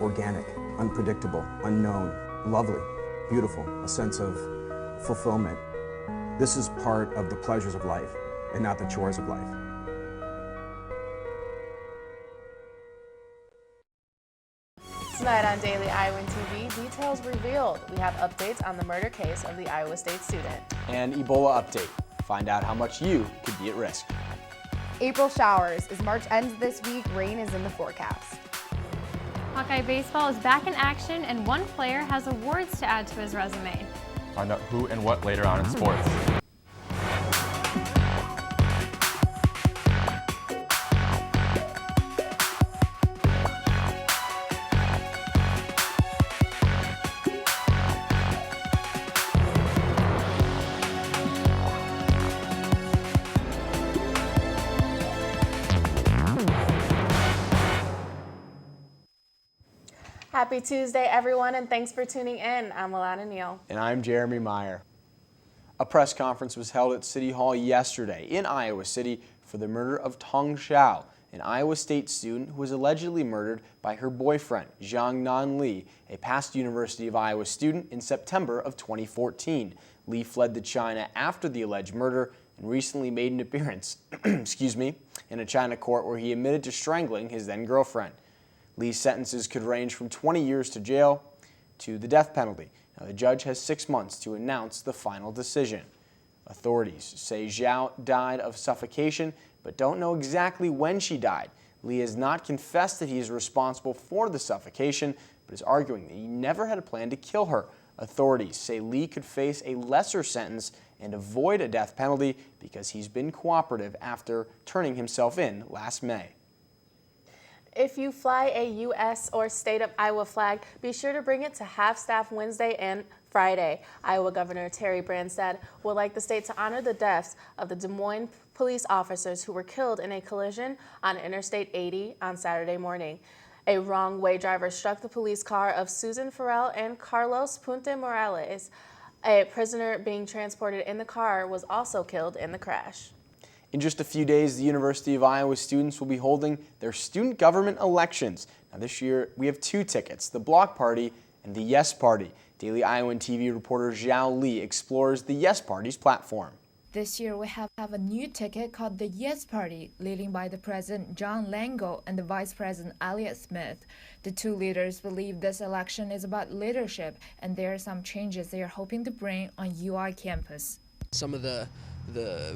organic, unpredictable, unknown, lovely, beautiful, a sense of fulfillment. This is part of the pleasures of life and not the chores of life. Tonight on Daily Iowan TV, details revealed. We have updates on the murder case of the Iowa State student. And Ebola update. Find out how much you could be at risk. April showers. As March ends this week, rain is in the forecast. Hawkeye baseball is back in action, and one player has awards to add to his resume. Find out who and what later on in sports. Happy Tuesday, everyone, and thanks for tuning in. I'm Alana Neal. And I'm Jeremy Meyer. A press conference was held at City Hall yesterday in Iowa City for the murder of Tong Xiao, an Iowa State student who was allegedly murdered by her boyfriend, Jiangnan Li, a past University of Iowa student, in September of 2014. Li fled to China after the alleged murder and recently made an appearance in a China court where he admitted to strangling his then-girlfriend. Lee's sentences could range from 20 years to jail to the death penalty. Now, the judge has 6 months to announce the final decision. Authorities say Xiao died of suffocation, but don't know exactly when she died. Lee has not confessed that he is responsible for the suffocation, but is arguing that he never had a plan to kill her. Authorities say Lee could face a lesser sentence and avoid a death penalty because he's been cooperative after turning himself in last May. If you fly a U.S. or state of Iowa flag, be sure to bring it to Half-Staff Wednesday and Friday. Iowa Governor Terry Branstad would like the state to honor the deaths of the Des Moines police officers who were killed in a collision on Interstate 80 on Saturday morning. A wrong-way driver struck the police car of Susan Farrell and Carlos Punte Morales. A prisoner being transported in the car was also killed in the crash. In just a few days, the University of Iowa students will be holding their student government elections. Now this year, we have 2 tickets, the Block Party and the Yes Party. Daily Iowan TV reporter Zhao Li explores the Yes Party's platform. This year, we have a new ticket called the Yes Party, leading by the President John Lango and the Vice President Elliott Smith. The 2 leaders believe this election is about leadership, and there are some changes they are hoping to bring on UI campus. Some of the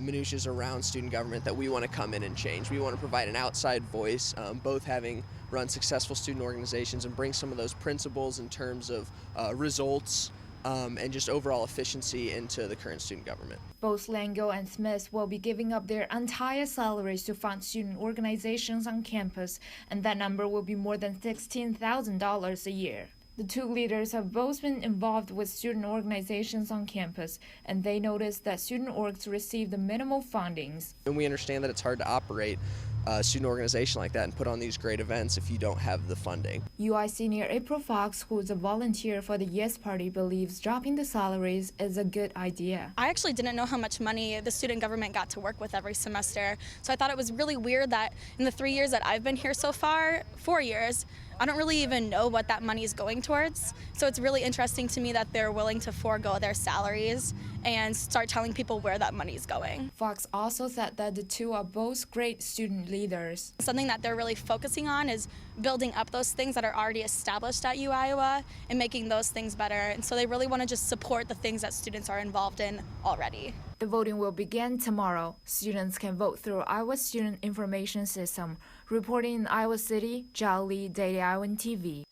minutiae around student government that we want to come in and change. We want to provide an outside voice, both having run successful student organizations, and bring some of those principles in terms of results and just overall efficiency into the current student government. Both Lango and Smith will be giving up their entire salaries to fund student organizations on campus, and that number will be more than $16,000 a year. The 2 leaders have both been involved with student organizations on campus, and they noticed that student orgs receive the minimal fundings. And we understand that it's hard to operate a student organization like that and put on these great events if you don't have the funding. UI senior April Fox, who is a volunteer for the Yes Party, believes dropping the salaries is a good idea. I actually didn't know how much money the student government got to work with every semester, so I thought it was really weird that in the 3 years that I've been here so far, 4 years, I don't really even know what that money is going towards. So it's really interesting to me that they're willing to forego their salaries and start telling people where that money is going. Fox also said that the 2 are both great student leaders. Something that they're really focusing on is building up those things that are already established at U Iowa and making those things better. And so they really want to just support the things that students are involved in already. The voting will begin tomorrow. Students can vote through Iowa Student Information System. Reporting in Iowa City, Zhao Li, Daily Iowan TV.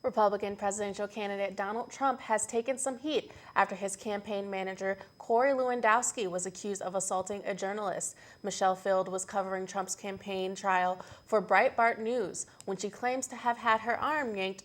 Republican presidential candidate Donald Trump has taken some heat after his campaign manager Corey Lewandowski was accused of assaulting a journalist. Michelle Field was covering Trump's campaign trail for Breitbart News when she claims to have had her arm yanked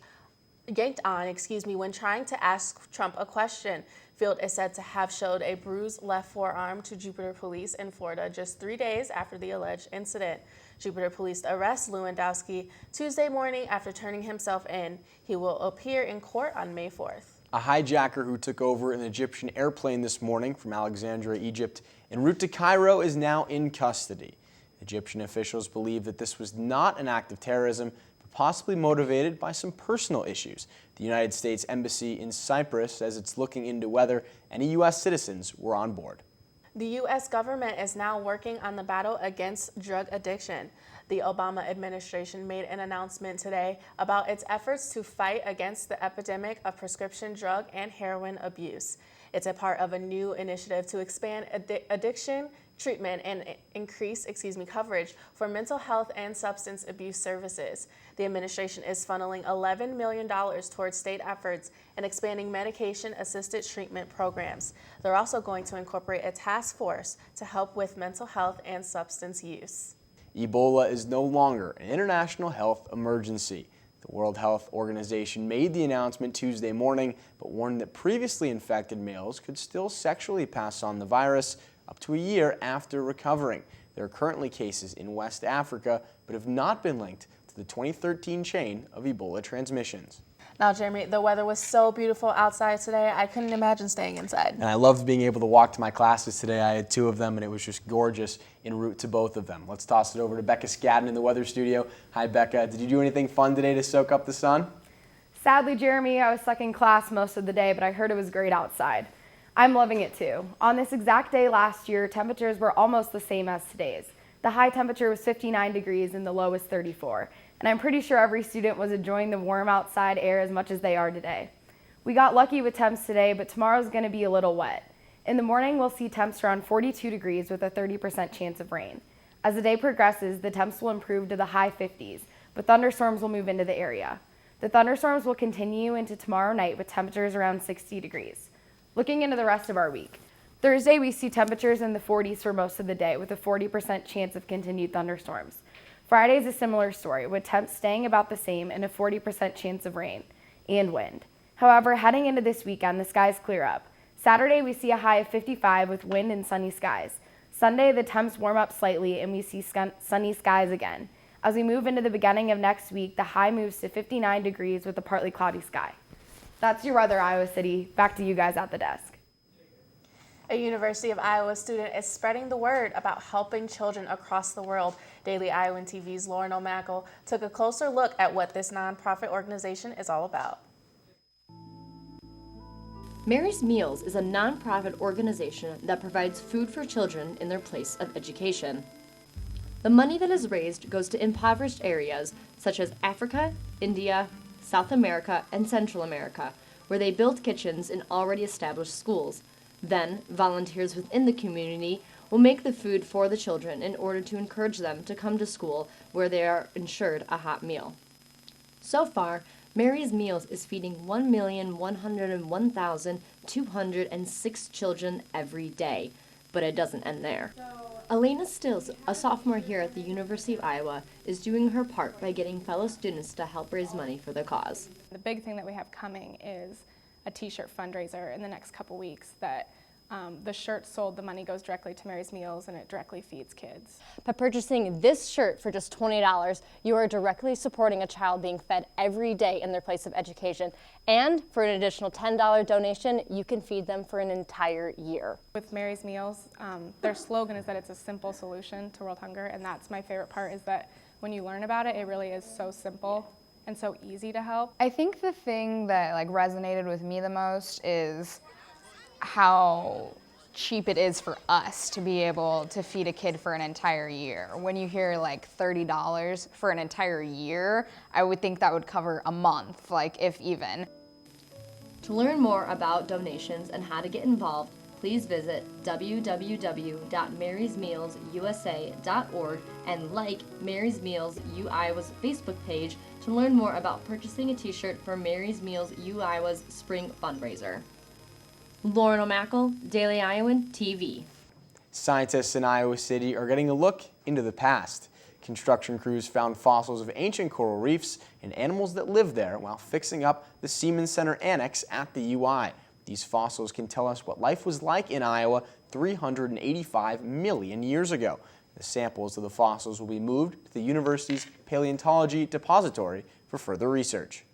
on when trying to ask Trump a question. Field is said to have showed a bruised left forearm to Jupiter Police in Florida just 3 days after the alleged incident. Jupiter Police arrest Lewandowski Tuesday morning after turning himself in. He will appear in court on May 4th. A hijacker who took over an Egyptian airplane this morning from Alexandria, Egypt, en route to Cairo is now in custody. Egyptian officials believe that this was not an act of terrorism, but possibly motivated by some personal issues. The United States Embassy in Cyprus says it's looking into whether any U.S. citizens were on board. The U.S. government is now working on the battle against drug addiction. The Obama administration made an announcement today about its efforts to fight against the epidemic of prescription drug and heroin abuse. It's a part of a new initiative to expand addiction treatment and increase coverage for mental health and substance abuse services. The administration is funneling $11 million towards state efforts and expanding medication-assisted treatment programs. They're also going to incorporate a task force to help with mental health and substance use. Ebola is no longer an international health emergency. The World Health Organization made the announcement Tuesday morning, but warned that previously infected males could still sexually pass on the virus up to a year after recovering. There are currently cases in West Africa, but have not been linked to the 2013 chain of Ebola transmissions. Now, Jeremy, the weather was so beautiful outside today, I couldn't imagine staying inside. And I loved being able to walk to my classes today. I had 2 of them, and it was just gorgeous en route to both of them. Let's toss it over to Becca Skadden in the weather studio. Hi, Becca. Did you do anything fun today to soak up the sun? Sadly, Jeremy, I was stuck in class most of the day, but I heard it was great outside. I'm loving it too. On this exact day last year, temperatures were almost the same as today's. The high temperature was 59 degrees and the low was 34. And I'm pretty sure every student was enjoying the warm outside air as much as they are today. We got lucky with temps today, but tomorrow's going to be a little wet. In the morning, we'll see temps around 42 degrees with a 30% chance of rain. As the day progresses, the temps will improve to the high 50s, but thunderstorms will move into the area. The thunderstorms will continue into tomorrow night with temperatures around 60 degrees. Looking into the rest of our week, Thursday we see temperatures in the 40s for most of the day with a 40% chance of continued thunderstorms. Friday is a similar story with temps staying about the same and a 40% chance of rain and wind. However, heading into this weekend, the skies clear up. Saturday we see a high of 55 with wind and sunny skies. Sunday the temps warm up slightly and we see sunny skies again. As we move into the beginning of next week, the high moves to 59 degrees with a partly cloudy sky. That's your weather, Iowa City. Back to you guys at the desk. A University of Iowa student is spreading the word about helping children across the world. Daily Iowan TV's Lauren O'Mackle took a closer look at what this nonprofit organization is all about. Mary's Meals is a nonprofit organization that provides food for children in their place of education. The money that is raised goes to impoverished areas such as Africa, India, South America, and Central America, where they build kitchens in already established schools. Then, volunteers within the community will make the food for the children in order to encourage them to come to school where they are ensured a hot meal. So far, Mary's Meals is feeding 1,101,206 children every day, but it doesn't end there. Elena Stills, a sophomore here at the University of Iowa, is doing her part by getting fellow students to help raise money for the cause. The big thing that we have coming is a t-shirt fundraiser in the next couple weeks that the shirt sold, the money goes directly to Mary's Meals and it directly feeds kids. By purchasing this shirt for just $20, you are directly supporting a child being fed every day in their place of education. And for an additional $10 donation, you can feed them for an entire year. With Mary's Meals, their slogan is that it's a simple solution to world hunger, and that's my favorite part, is that when you learn about it, it really is so simple and so easy to help. I think the thing that resonated with me the most is how cheap it is for us to be able to feed a kid for an entire year. When you hear $30 for an entire year, I would think that would cover a month, if even. To learn more about donations and how to get involved, please visit www.marysmealsusa.org and like Mary's Meals U Iowa's Facebook page to learn more about purchasing a t-shirt for Mary's Meals U Iowa's spring fundraiser. Lauren O'Mackle, Daily Iowan TV. Scientists in Iowa City are getting a look into the past. Construction crews found fossils of ancient coral reefs and animals that lived there while fixing up the Siemens Center Annex at the UI. These fossils can tell us what life was like in Iowa 385 million years ago. The samples of the fossils will be moved to the university's paleontology depository for further research.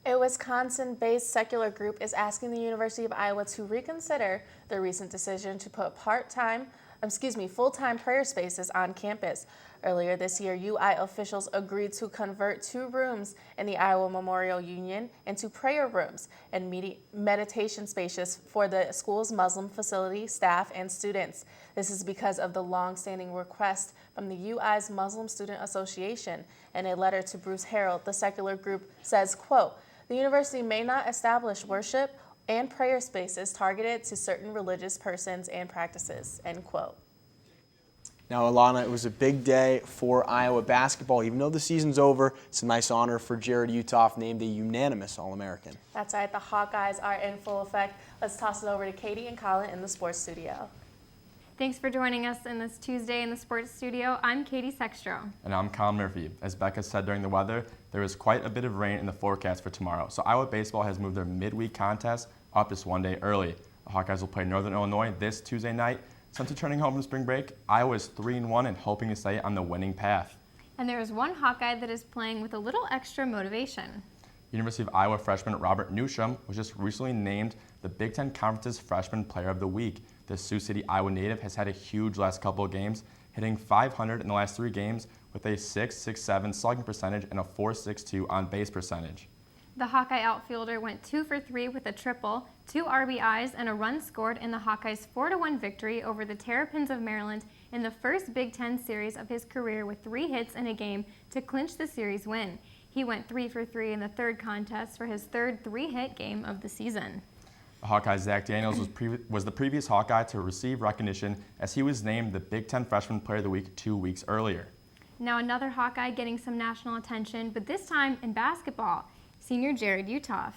A Wisconsin-based secular group is asking the University of Iowa to reconsider the recent decision to put part-time full-time prayer spaces on campus. Earlier this year, UI officials agreed to convert 2 rooms in the Iowa Memorial Union into prayer rooms and meditation spaces for the school's Muslim facility, staff, and students. This is because of the long-standing request from the UI's Muslim Student Association. In a letter to Bruce Harold, the secular group says, quote, "The university may not establish worship and prayer spaces targeted to certain religious persons and practices," end quote. Now, Alana, it was a big day for Iowa basketball. Even though the season's over, it's a nice honor for Jared Utoff, named a unanimous All-American. That's right. The Hawkeyes are in full effect. Let's toss it over to Katie and Colin in the sports studio. Thanks for joining us in this Tuesday in the sports studio. I'm Katie Sextro. And I'm Colin Murphy. As Becca said during the weather, there is quite a bit of rain in the forecast for tomorrow. So Iowa baseball has moved their midweek contest up just one day early. The Hawkeyes will play Northern Illinois this Tuesday night. Since returning home from spring break, Iowa is 3-1 and hoping to stay on the winning path. And there is one Hawkeye that is playing with a little extra motivation. University of Iowa freshman Robert Newsham was just recently named the Big Ten Conference's Freshman Player of the Week. The Sioux City, Iowa native has had a huge last couple of games, hitting .500 in the last 3 games with a .667 slugging percentage and a .462 on-base percentage. The Hawkeye outfielder went 2 for 3 with a triple, 2 RBIs, and a run scored in the Hawkeyes' 4-1 victory over the Terrapins of Maryland in the first Big Ten series of his career with 3 hits in a game to clinch the series win. He went 3 for 3 in the third contest for his third 3-hit game of the season. The Hawkeyes' Zach Daniels was the previous Hawkeye to receive recognition as he was named the Big Ten Freshman Player of the Week 2 weeks earlier. Now another Hawkeye getting some national attention, but this time in basketball. Senior Jared Utoff.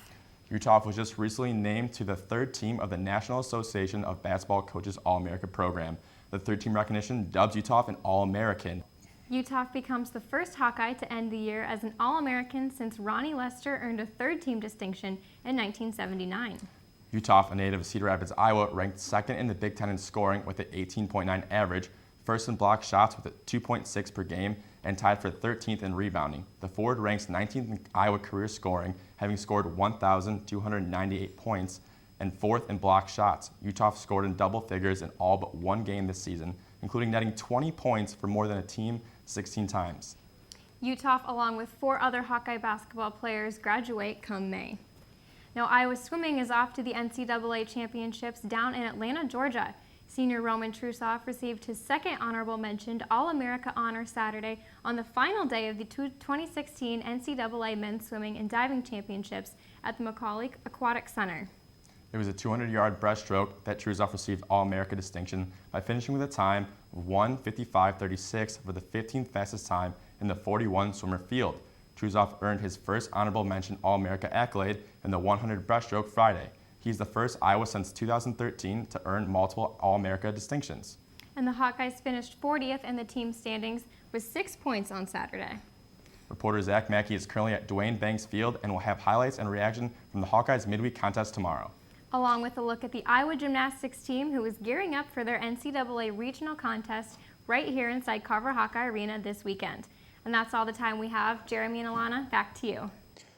Utoff was just recently named to the 3rd team of the National Association of Basketball Coaches All-America program. The 3rd team recognition dubs Utoff an All-American. Utoff becomes the first Hawkeye to end the year as an All-American since Ronnie Lester earned a 3rd team distinction in 1979. Utoff, a native of Cedar Rapids, Iowa, ranked 2nd in the Big Ten in scoring with an 18.9 average, 1st in block shots with a 2.6 per game, and tied for 13th in rebounding. The forward ranks 19th in Iowa career scoring, having scored 1,298 points, and 4th in block shots. Utoff scored in double figures in all but 1 game this season, including netting 20 points for more than a team 16 times. Utoff, along with 4 other Hawkeye basketball players, graduate come May. Now, Iowa swimming is off to the NCAA championships down in Atlanta, Georgia. Senior Roman Trusov received his 2nd honorable mentioned All-America honor Saturday on the final day of the 2016 NCAA Men's Swimming and Diving Championships at the Macaulay Aquatic Center. It was a 200-yard breaststroke that Trusov received All-America distinction by finishing with a time of 1:55.36 for the 15th fastest time in the 41 swimmer field. Trusov earned his first honorable mention All-America accolade in the 100 breaststroke Friday. He's the first Iowa since 2013 to earn multiple All-America distinctions. And the Hawkeyes finished 40th in the team standings with 6 points on Saturday. Reporter Zach Mackey is currently at Duane Banks Field and will have highlights and reaction from the Hawkeyes midweek contest tomorrow. Along with a look at the Iowa gymnastics team who is gearing up for their NCAA regional contest right here inside Carver Hawkeye Arena this weekend. And that's all the time we have. Jeremy and Alana, back to you.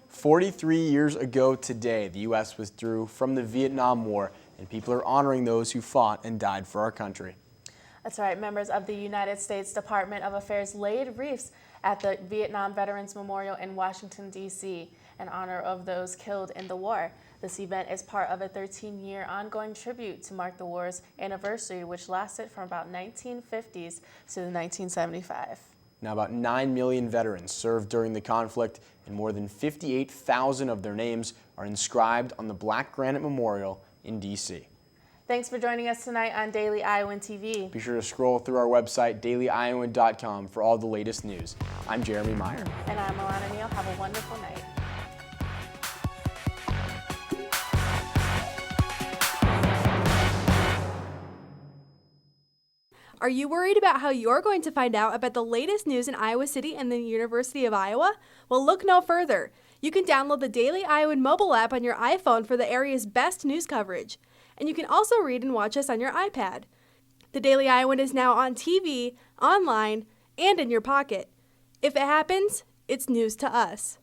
43 years ago today, the U.S. withdrew from the Vietnam War, and people are honoring those who fought and died for our country. That's right. Members of the United States Department of Affairs laid wreaths at the Vietnam Veterans Memorial in Washington, D.C. in honor of those killed in the war. This event is part of a 13-year ongoing tribute to mark the war's anniversary, which lasted from about 1950s to 1975. Now, about 9 million veterans served during the conflict, and more than 58,000 of their names are inscribed on the Black Granite Memorial in D.C. Thanks for joining us tonight on Daily Iowan TV. Be sure to scroll through our website, dailyiowan.com, for all the latest news. I'm Jeremy Meyer. And I'm Alana Neal. Have a wonderful night. Are you worried about how you're going to find out about the latest news in Iowa City and the University of Iowa? Well, look no further. You can download the Daily Iowan mobile app on your iPhone for the area's best news coverage. And you can also read and watch us on your iPad. The Daily Iowan is now on TV, online, and in your pocket. If it happens, it's news to us.